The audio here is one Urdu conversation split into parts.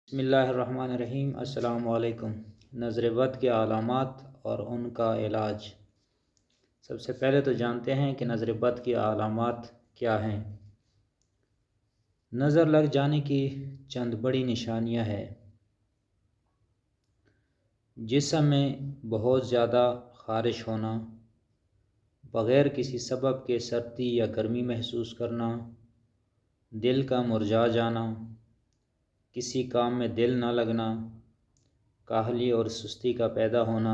بسم اللہ الرحمن الرحیم۔ السلام علیکم۔ نظر بد کے علامات اور ان کا علاج۔ سب سے پہلے تو جانتے ہیں کہ نظر بد کی علامات کیا ہیں۔ نظر لگ جانے کی چند بڑی نشانیاں ہیں۔ جسم میں بہت زیادہ خارش ہونا، بغیر کسی سبب کے سردی یا گرمی محسوس کرنا، دل کا مرجھا جانا، کسی کام میں دل نہ لگنا، کاہلی اور سستی کا پیدا ہونا،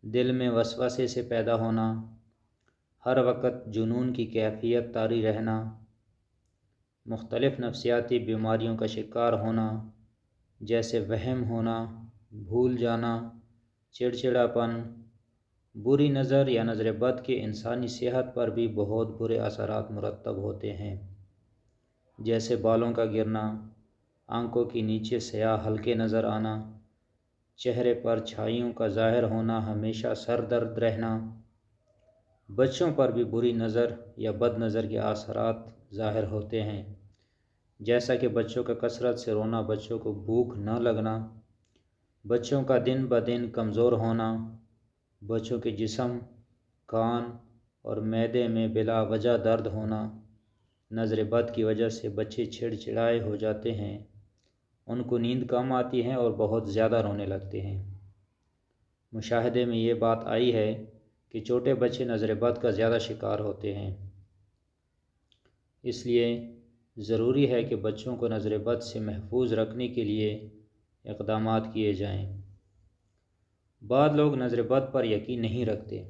دل میں وسوسے سے پیدا ہونا، ہر وقت جنون کی کیفیت طاری رہنا، مختلف نفسیاتی بیماریوں کا شکار ہونا جیسے وہم ہونا، بھول جانا، چڑچڑاپن۔ بری نظر یا نظر بد کے انسانی صحت پر بھی بہت برے اثرات مرتب ہوتے ہیں، جیسے بالوں کا گرنا، آنکھوں کے نیچے سیاہ حلقے نظر آنا، چہرے پر چھائیوں کا ظاہر ہونا، ہمیشہ سر درد رہنا۔ بچوں پر بھی بری نظر یا بد نظر کے اثرات ظاہر ہوتے ہیں، جیسا کہ بچوں کا کثرت سے رونا، بچوں کو بھوک نہ لگنا، بچوں کا دن بدن کمزور ہونا، بچوں کے جسم، کان اور معدے میں بلا وجہ درد ہونا۔ نظر بد کی وجہ سے بچے چڑچڑائے ہو جاتے ہیں، ان کو نیند کم آتی ہے اور بہت زیادہ رونے لگتے ہیں۔ مشاہدے میں یہ بات آئی ہے کہ چھوٹے بچے نظر بد کا زیادہ شکار ہوتے ہیں، اس لیے ضروری ہے کہ بچوں کو نظر بد سے محفوظ رکھنے کے لیے اقدامات کیے جائیں۔ بعض لوگ نظر بد پر یقین نہیں رکھتے۔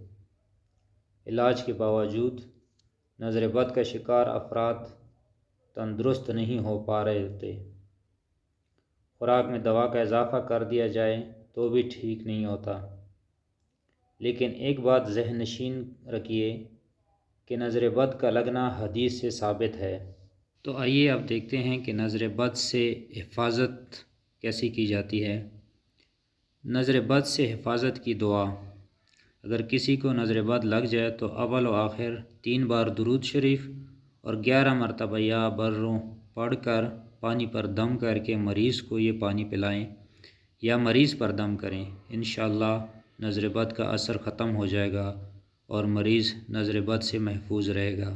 علاج کے باوجود نظر بد کا شکار افراد تندرست نہیں ہو پا رہے ہوتے۔ خوراک میں دوا کا اضافہ کر دیا جائے تو بھی ٹھیک نہیں ہوتا۔ لیکن ایک بات ذہن نشین رکھیے کہ نظر بد کا لگنا حدیث سے ثابت ہے۔ تو آئیے اب دیکھتے ہیں کہ نظر بد سے حفاظت کیسی کی جاتی ہے۔ نظر بد سے حفاظت کی دعا۔ اگر کسی کو نظر بد لگ جائے تو اول و آخر 3 بار درود شریف اور 11 مرتبہ یا بروں پڑھ کر پانی پر دم کر کے مریض کو یہ پانی پلائیں یا مریض پر دم کریں۔ انشاءاللہ نظر بد کا اثر ختم ہو جائے گا اور مریض نظر بد سے محفوظ رہے گا۔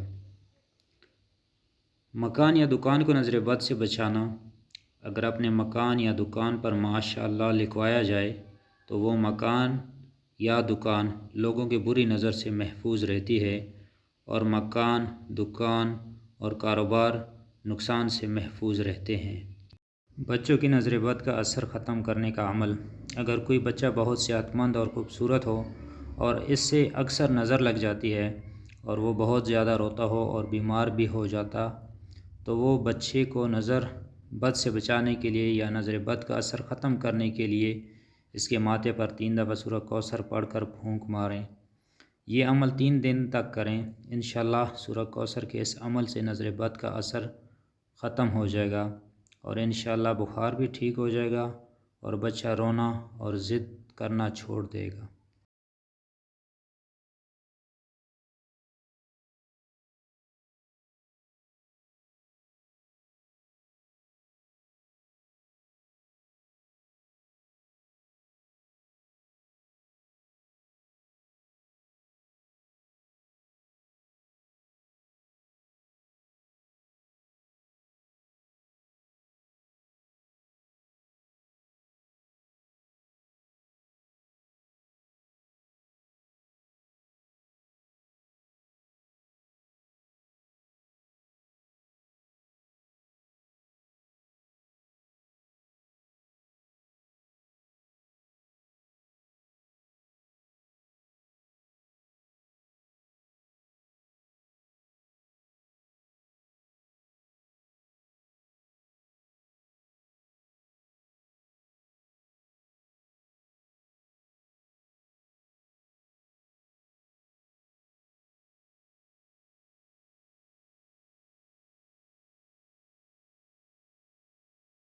مکان یا دکان کو نظر بد سے بچانا۔ اگر اپنے مکان یا دکان پر ماشاءاللہ لکھوایا جائے تو وہ مکان یا دکان لوگوں کی بری نظر سے محفوظ رہتی ہے اور مکان، دکان اور کاروبار نقصان سے محفوظ رہتے ہیں۔ بچوں کی نظر بد کا اثر ختم کرنے کا عمل۔ اگر کوئی بچہ بہت صحت مند اور خوبصورت ہو اور اس سے اکثر نظر لگ جاتی ہے اور وہ بہت زیادہ روتا ہو اور بیمار بھی ہو جاتا تو وہ بچے کو نظر بد سے بچانے کے لیے یا نظر بد کا اثر ختم کرنے کے لیے اس کے ماتھے پر 3 دفعہ سورہ کوثر پڑھ کر پھونک ماریں۔ یہ عمل 3 دن تک کریں۔ انشاءاللہ سورہ کوثر کے اس عمل سے نظر بد کا اثر ختم ہو جائے گا اور انشاءاللہ بخار بھی ٹھیک ہو جائے گا اور بچہ رونا اور ضد کرنا چھوڑ دے گا۔